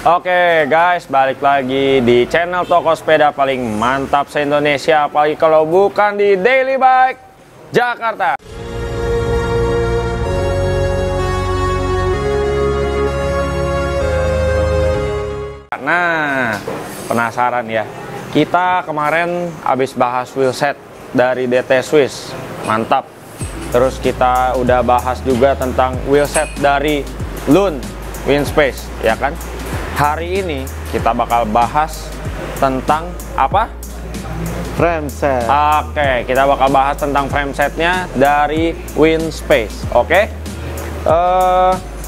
Oke guys, balik lagi di channel toko sepeda paling mantap se-Indonesia, apalagi kalau bukan di Daily Bike Jakarta. Nah, penasaran ya? Kita kemarin habis bahas wheelset dari DT Swiss, mantap. Terus kita udah bahas juga tentang wheelset dari Lund Winspace, ya kan? Hari ini kita bakal bahas tentang apa? Frameset. Oke, kita bakal bahas tentang framesetnya dari Winspace. Oke,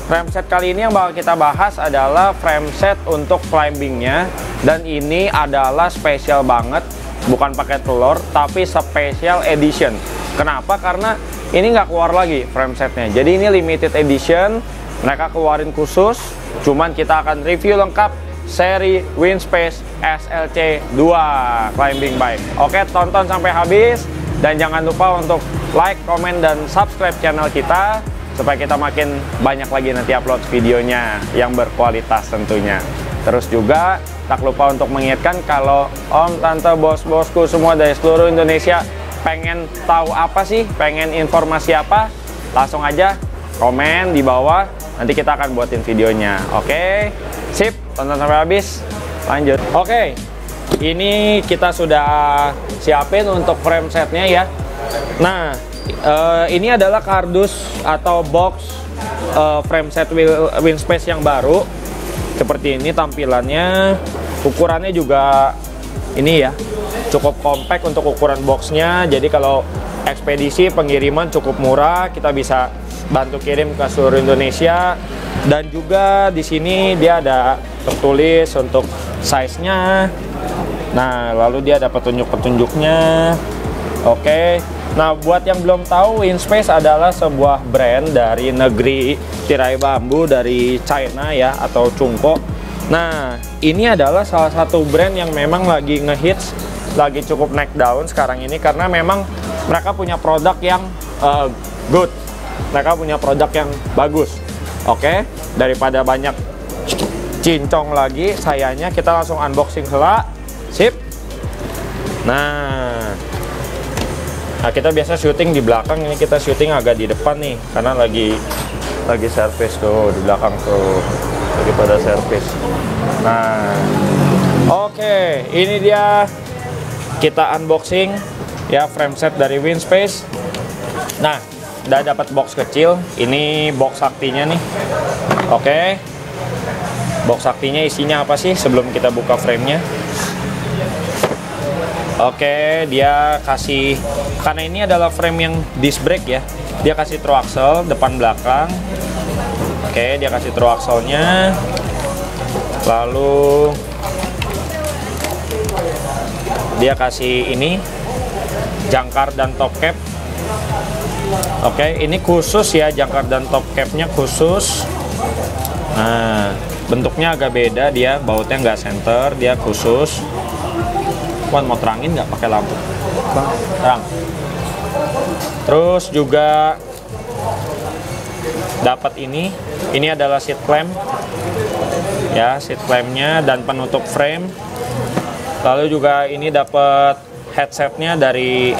frameset kali ini yang bakal kita bahas adalah frameset untuk climbingnya, dan ini adalah spesial banget, bukan pakai telur, tapi special edition. Kenapa? Karena ini nggak keluar lagi framesetnya. Jadi ini limited edition, mereka keluarin khusus. Cuman kita akan review lengkap seri Winspace SLC 2 climbing bike. Oke, tonton sampai habis dan jangan lupa untuk like, komen, dan subscribe channel kita supaya kita makin banyak lagi nanti upload videonya yang berkualitas tentunya. Terus juga tak lupa untuk mengingatkan kalau om, tante, bos-bosku semua dari seluruh Indonesia pengen tahu apa sih, pengen informasi apa, langsung aja komen di bawah. Nanti kita akan buatin videonya. Oke, sip, tonton sampai habis. Lanjut. Oke, ini kita sudah siapin untuk frame setnya ya. Nah, ini adalah kardus atau box frame set Winspace yang baru. Seperti ini tampilannya. Ukurannya juga ini ya, cukup compact untuk ukuran boxnya. Jadi kalau ekspedisi pengiriman cukup murah, kita bisa bantu kirim ke seluruh Indonesia. Dan juga di sini dia ada tertulis untuk size-nya. Nah, lalu dia ada petunjuk-petunjuknya. Oke. Nah, buat yang belum tahu, Winspace adalah sebuah brand dari negeri tirai bambu dari China ya, atau Cungko. Nah, ini adalah salah satu brand yang memang lagi ngehits, lagi cukup naik daun sekarang ini, karena memang mereka punya produk yang good. Mereka punya produk yang bagus. Oke, daripada banyak cincong lagi, sayangnya kita langsung unboxing hela. Sip. Nah, kita biasa syuting di belakang, ini kita syuting agak di depan nih, karena lagi servis tuh di belakang tuh, lagi pada servis. Nah, oke, ini dia kita unboxing ya frameset dari Winspace. Nah, udah dapat box kecil, ini box saktinya nih. Oke, box saktinya isinya apa sih sebelum kita buka framenya? Oke, dia kasih, karena ini adalah frame yang disc brake ya, dia kasih through axle depan belakang. Oke, dia kasih through axle-nya, lalu dia kasih ini jangkar dan top cap. Oke, ini khusus ya, jangkar dan top capnya khusus. Nah, bentuknya agak beda, dia bautnya nggak center, dia khusus. Wan, mau terangin nggak pakai lampu? Terang. Terus juga dapat ini adalah seat clamp ya, seat clampnya dan penutup frame. Lalu juga ini dapat headsetnya dari,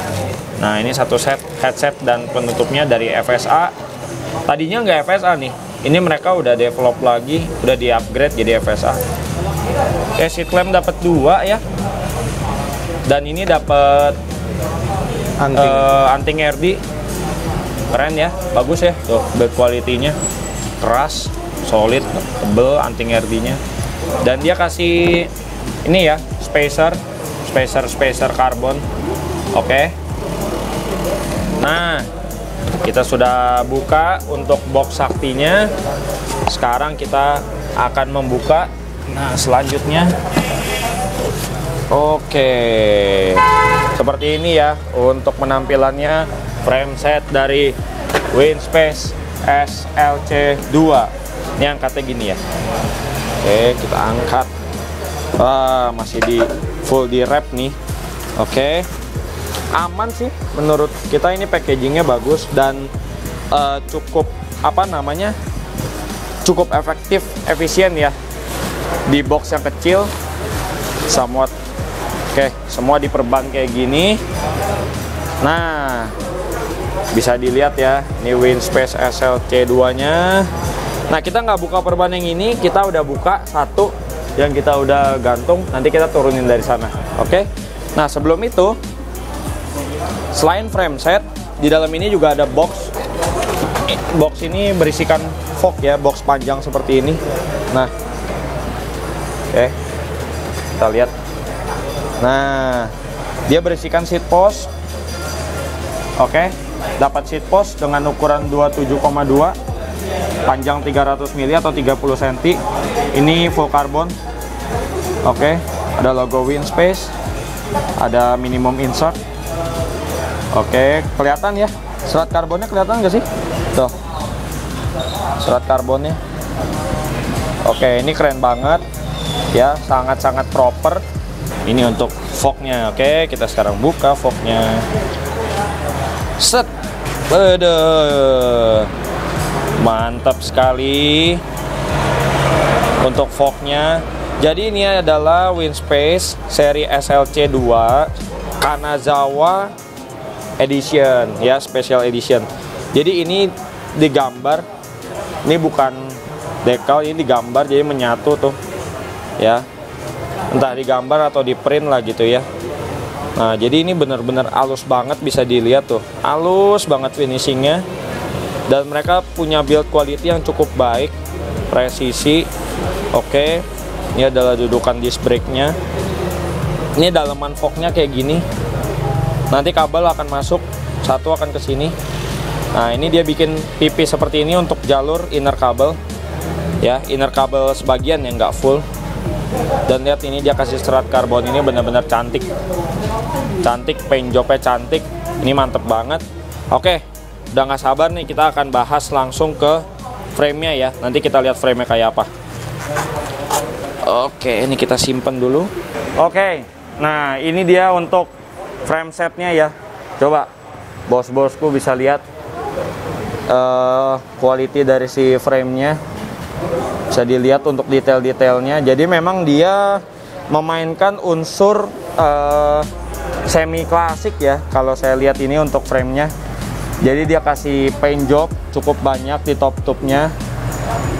nah ini satu set headset dan penutupnya dari FSA. Tadinya nggak FSA nih, ini mereka udah develop lagi, udah di upgrade jadi FSA. Seat clamp dapat 2 ya. Dan ini dapat anting RD, keren ya, bagus ya, tuh build quality-nya keras, solid, tebel anting RD-nya. Dan dia kasih ini ya, spacer karbon. Oke. Nah, kita sudah buka untuk box saktinya. Sekarang kita akan membuka. Nah, selanjutnya. Oke, seperti ini ya untuk penampilannya frame set dari Winspace SLC 2. Ini angkatnya gini ya. Oke, kita angkat. Wah, masih full di wrap nih. Oke, aman sih menurut kita, ini packagingnya bagus dan cukup cukup efektif, efisien ya. di box yang kecil, somewhat. Oke, semua diperban kayak gini. Nah, bisa dilihat ya, ini Winspace SLC2-nya. Nah, kita nggak buka perban yang ini, kita udah buka satu yang kita udah gantung, nanti kita turunin dari sana. Oke. Nah, sebelum itu, selain frame set, di dalam ini juga ada box. Box ini berisikan fog ya, box panjang seperti ini. Nah, oke, kita lihat. Nah, dia berisikan seat post. Oke, dapat seat post dengan ukuran 27,2, panjang 300 mili atau 30 cm. Ini full karbon. Oke, ada logo Winspace, ada minimum insert. Oke, kelihatan ya, serat karbonnya kelihatan nggak sih? Tuh, serat karbonnya. Oke, ini keren banget ya, sangat-sangat proper. Ini untuk fognya. Oke, kita sekarang buka fognya. Set, beda, mantap sekali untuk fognya. Jadi ini adalah Winspace seri SLC2 Kanazawa Edition ya, special edition. Jadi ini digambar, ini bukan decal, ini digambar, jadi menyatu tuh ya, entah digambar atau di print lah gitu ya. Nah, jadi ini bener-bener halus banget, bisa dilihat tuh, halus banget finishingnya. Dan mereka punya build quality yang cukup baik, presisi. Oke, ini adalah dudukan disc brake-nya. Ini dalaman fognya kayak gini. Nanti kabel akan masuk, satu akan ke sini. Nah, ini dia bikin pipi seperti ini untuk jalur inner kabel ya, inner kabel sebagian yang nggak full. Dan lihat, ini dia kasih serat karbon, ini benar-benar cantik, paint jobnya cantik, ini mantep banget. Oke, udah nggak sabar nih, kita akan bahas langsung ke frame-nya ya. Nanti kita lihat frame-nya kayak apa. Oke, ini kita simpen dulu. Oke, nah ini dia untuk frame setnya ya. Coba bos-bosku bisa lihat quality dari si frame-nya, bisa dilihat untuk detail-detailnya. Jadi memang dia memainkan unsur semi klasik ya, kalau saya lihat ini untuk frame-nya. Jadi dia kasih paint job cukup banyak di top tube-nya.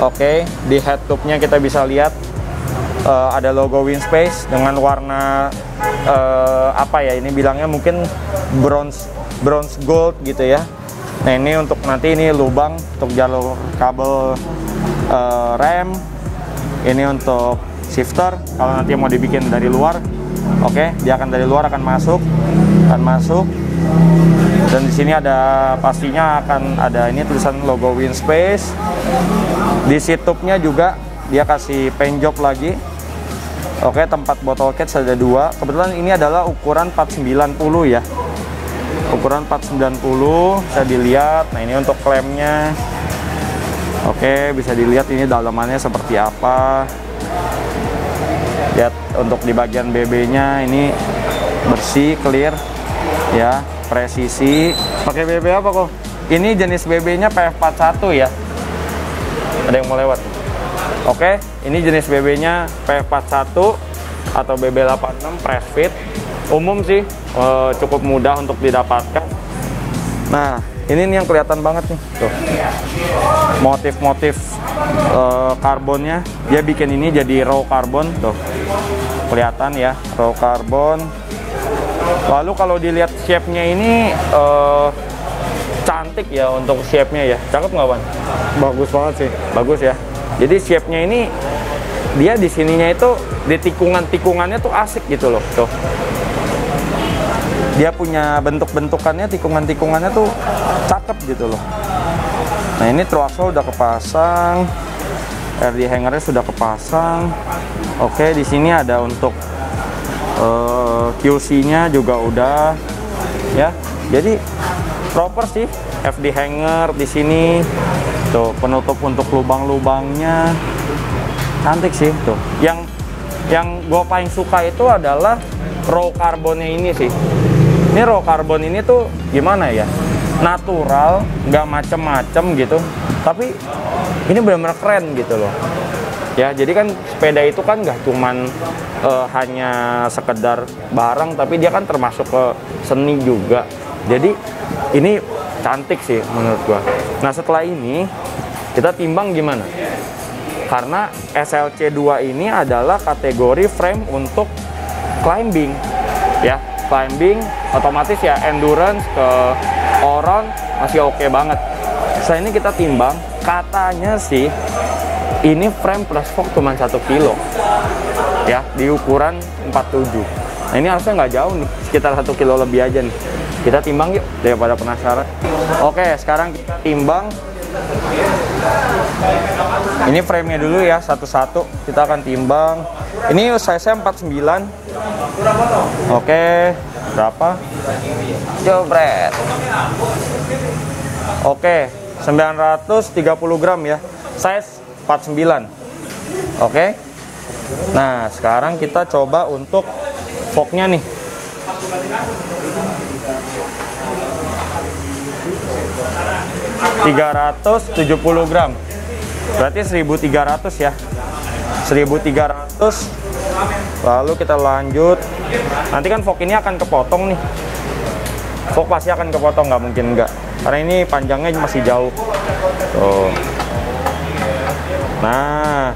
Oke, di head tube-nya kita bisa lihat ada logo Winspace dengan warna apa ya, ini bilangnya mungkin bronze gold gitu ya. Nah, ini untuk nanti ini lubang untuk jalur kabel rem. Ini untuk shifter kalau nanti mau dibikin dari luar. Oke, dia akan dari luar akan masuk. Dan di sini ada, pastinya akan ada ini tulisan logo Winspace. Di seat tube-nya juga dia kasih paint job lagi. Oke, tempat botol catch ada dua. Kebetulan ini adalah ukuran 490 ya. Ukuran 490 bisa dilihat. Nah, ini untuk klemnya. Oke, bisa dilihat ini dalamannya seperti apa. Lihat untuk di bagian BB-nya ini bersih, clear ya, presisi. Pakai BB apa kok? Ini jenis BB-nya PF41 ya. Ada yang mau lewat? Oke, ini jenis BB-nya PF41 atau BB86 press fit. Umum sih, cukup mudah untuk didapatkan. Nah, ini nih yang kelihatan banget nih. Tuh. Motif-motif karbonnya, dia bikin ini jadi raw karbon tuh. Kelihatan ya, raw karbon. Lalu kalau dilihat shape-nya ini cantik ya untuk shape-nya ya. Cakep nggak, Wan? Bagus banget sih. Bagus ya. Jadi shape-nya ini dia di sininya itu di tikungannya tuh asik gitu loh. Tuh. Dia punya bentuk-bentukannya, tikungan-tikungannya tuh cakep gitu loh. Nah, ini through axle udah kepasang, RD hangernya sudah kepasang. Oke, di sini ada untuk QC-nya juga udah ya. Jadi proper sih, FD hanger di sini. Tuh, penutup untuk lubang-lubangnya. Cantik sih tuh. Yang gue paling suka itu adalah raw karbonnya ini sih. Ini raw karbon ini tuh gimana ya? Natural, nggak macem-macem gitu. Tapi ini benar-benar keren gitu loh. Ya, jadi kan sepeda itu kan nggak cuman hanya sekedar barang, tapi dia kan termasuk ke seni juga. Jadi ini cantik sih menurut gua. Nah, setelah ini kita timbang gimana? Karena SLC 2 ini adalah kategori frame untuk climbing. Ya, climbing otomatis ya endurance ke all-round masih oke banget. Setelah ini kita timbang, katanya sih ini frame plus fork cuma 1 kilo ya, di ukuran 47. Nah, ini harusnya nggak jauh nih, sekitar 1 kilo lebih aja nih. Kita timbang yuk, daripada penasaran. Oke, sekarang kita timbang. Ini frame-nya dulu ya, satu-satu kita akan timbang. Ini size-nya 49. Oke, berapa? Jebret. Oke, 930 gram ya, size 49. Oke. Nah, sekarang kita coba untuk fork-nya nih. $370 gram. Berarti 1.300 ya. 1.300. Lalu kita lanjut. Nanti kan fork ini akan kepotong nih. Fork pasti akan kepotong, nggak mungkin nggak. Karena ini panjangnya masih jauh. Tuh. Nah,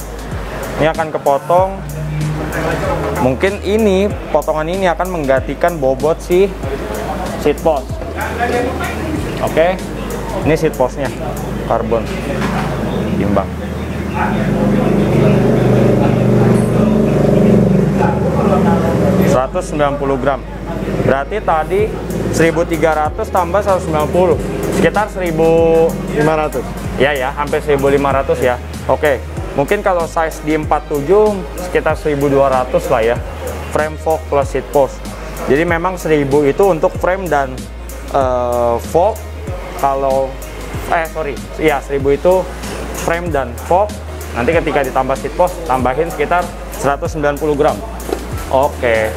ini akan kepotong. Mungkin ini potongan ini akan menggantikan bobot si seat post. Oke, ini seat postnya karbon. Timbang. $190 gram. Berarti tadi 1.300 tambah 190, sekitar 1.500. Ya, hampir 1.500 ya. Oke, mungkin kalau size di 47 sekitar 1.200 lah ya. Frame fork plus seat post. Jadi memang 1.000 itu untuk frame dan fork. Kalau 1.000 itu frame dan fork. Nanti ketika ditambah seat post tambahin sekitar 190 gram. Oke,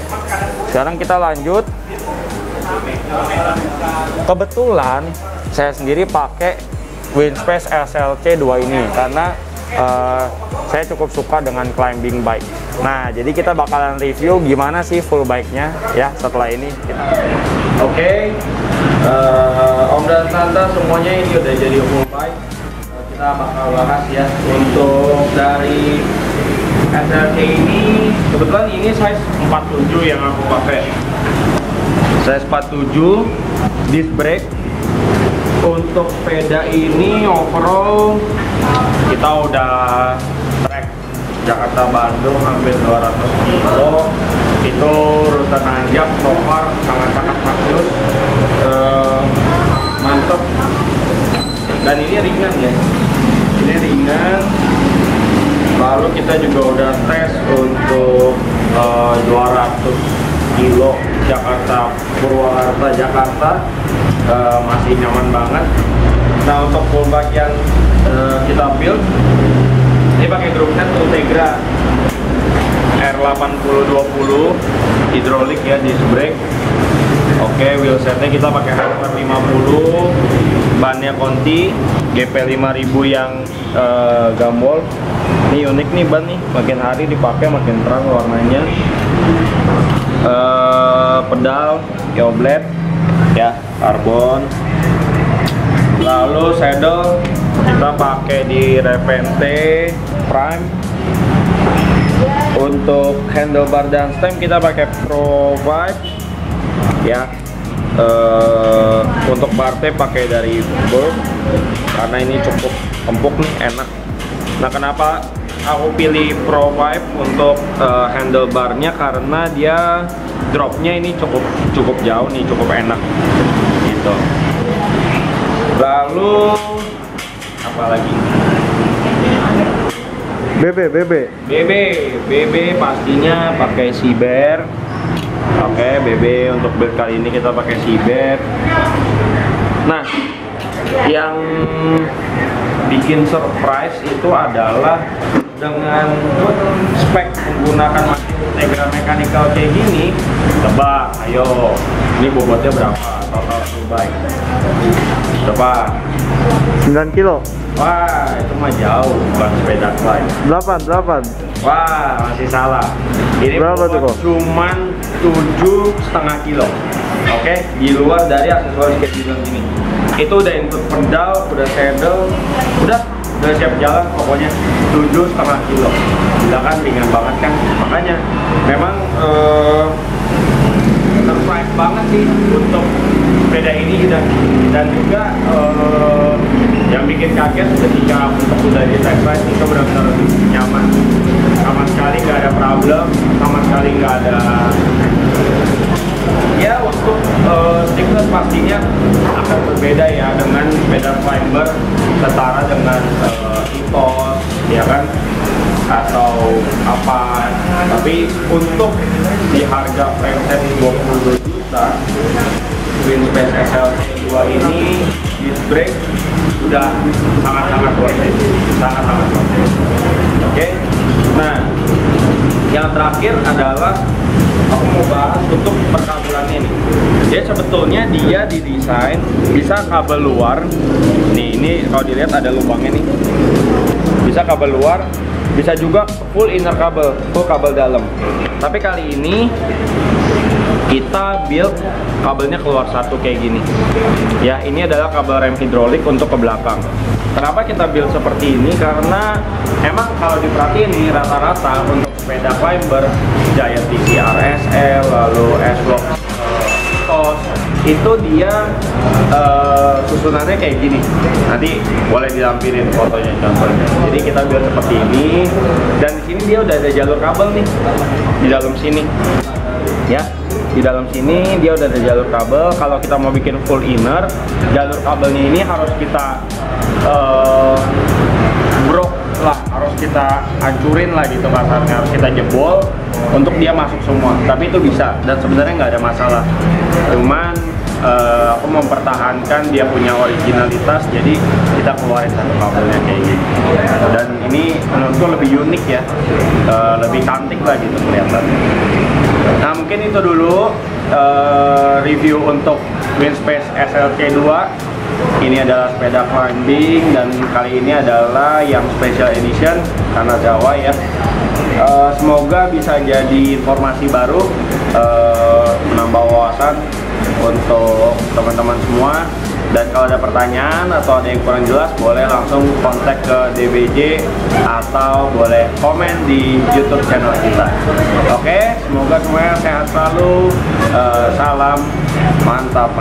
sekarang kita lanjut. Kebetulan saya sendiri pakai Winspace SLC 2 ini karena saya cukup suka dengan climbing bike. Nah, jadi kita bakalan review gimana sih full bike-nya ya setelah ini. Oke, Om dan Tante semuanya ini udah jadi full bike. Kita bakal bahas ya untuk dari SLC ini. Kebetulan ini size 47 yang aku pakai. Size 47, disc brake. Untuk sepeda ini overall kita udah trek Jakarta Bandung hampir 200 kilo. Itu rute nanjak, so far sangat-sangat bagus, mantep. Dan ini ringan ya, ini ringan. Lalu kita juga udah tes untuk 200 kilo Jakarta Purwakarta Jakarta, masih nyaman banget. Nah, untuk full bike yang kita build ini pakai group set Ultegra R8020 hidrolik ya, disc brake. Oke, wheel setnya kita pakai Harper 50, bannya Conti GP 5000 yang gambol. Ini unik nih ban nih, makin hari dipakai makin terang warnanya. Pedal Yoblade ya, karbon. Lalu saddle kita pakai di Revente Prime. Untuk handlebar dan stem kita pakai Pro Vibe ya. Untuk barte pakai dari Burg karena ini cukup empuk nih, enak. Nah, kenapa aku pilih Pro Vibe untuk handlebarnya? Karena dia dropnya ini cukup jauh nih, cukup enak gitu. Lalu apa lagi? BB pastinya pakai Siber. Oke, BB untuk build kali ini kita pakai Siber. Nah, yang bikin surprise itu adalah dengan spek menggunakan Ultegra mechanical kayak gini. Tebak, ayo, ini bobotnya berapa total full bike? Berapa? 9 kilo. Wah, itu mah jauh, bukan sepeda climb. 8. Wah, masih salah. Ini berapa tuh, kok? cuman 7,5 kilo. Oke, di luar dari aksesoris kayak gini. Itu udah include pedal, udah saddle, udah siap jalan pokoknya 7,5 kilo. Gila kan, ringan banget kan? Makanya memang surprise banget sih untuk sepeda ini dan juga yang bikin kaget ketika untuk udah di test ride itu benar-benar nyaman, sama sekali nggak ada problem, sama sekali nggak ada ya. Untuk stiffness pastinya akan berbeda ya dengan sepeda climber setara dengan Ethos ya kan, atau apa. Tapi untuk di harga frameset 22 juta, Winspace SLK2 ini disc brake sudah sangat-sangat worth it, sangat-sangat worth it. Oke, nah yang terakhir adalah aku mau bahas untuk perkabelannya nih. Jadi sebetulnya dia didesain bisa kabel luar. Nih, ini kalau dilihat ada lubangnya nih. Bisa kabel luar, bisa juga full inner kabel, full kabel dalam. Tapi kali ini kita build kabelnya keluar satu kayak gini. Ya, ini adalah kabel rem hidrolik untuk ke belakang. Kenapa kita build seperti ini? Karena emang kalau diperhatiin nih rata-rata untuk sepeda climber, Giant TCR SL, lalu S-Block Ethos, itu dia susunannya kayak gini. Nanti boleh dilampirin fotonya contohnya. Jadi kita build seperti ini, dan di sini dia udah ada jalur kabel nih di dalam sini. Ya, di dalam sini dia udah ada jalur kabel. Kalau kita mau bikin full inner, jalur kabelnya ini harus kita brok lah, harus kita hancurin lah gitu kasarnya, harus kita jebol untuk dia masuk semua. Tapi itu bisa, dan sebenarnya nggak ada masalah. Cuman aku mempertahankan dia punya originalitas, jadi kita keluarin satu kabelnya kayak gitu. Dan ini menurutku lebih unik ya, lebih cantik lah gitu kelihatannya. Nah, mungkin itu dulu review untuk Winspace SLK2. Ini adalah sepeda climbing, dan kali ini adalah yang special edition karena Jawa ya. Semoga bisa jadi informasi baru, menambah wawasan untuk teman-teman semua. Dan kalau ada pertanyaan atau ada yang kurang jelas, boleh langsung kontak ke DBJ atau boleh komen di YouTube channel kita. Oke, semoga semuanya sehat selalu. Salam mantap.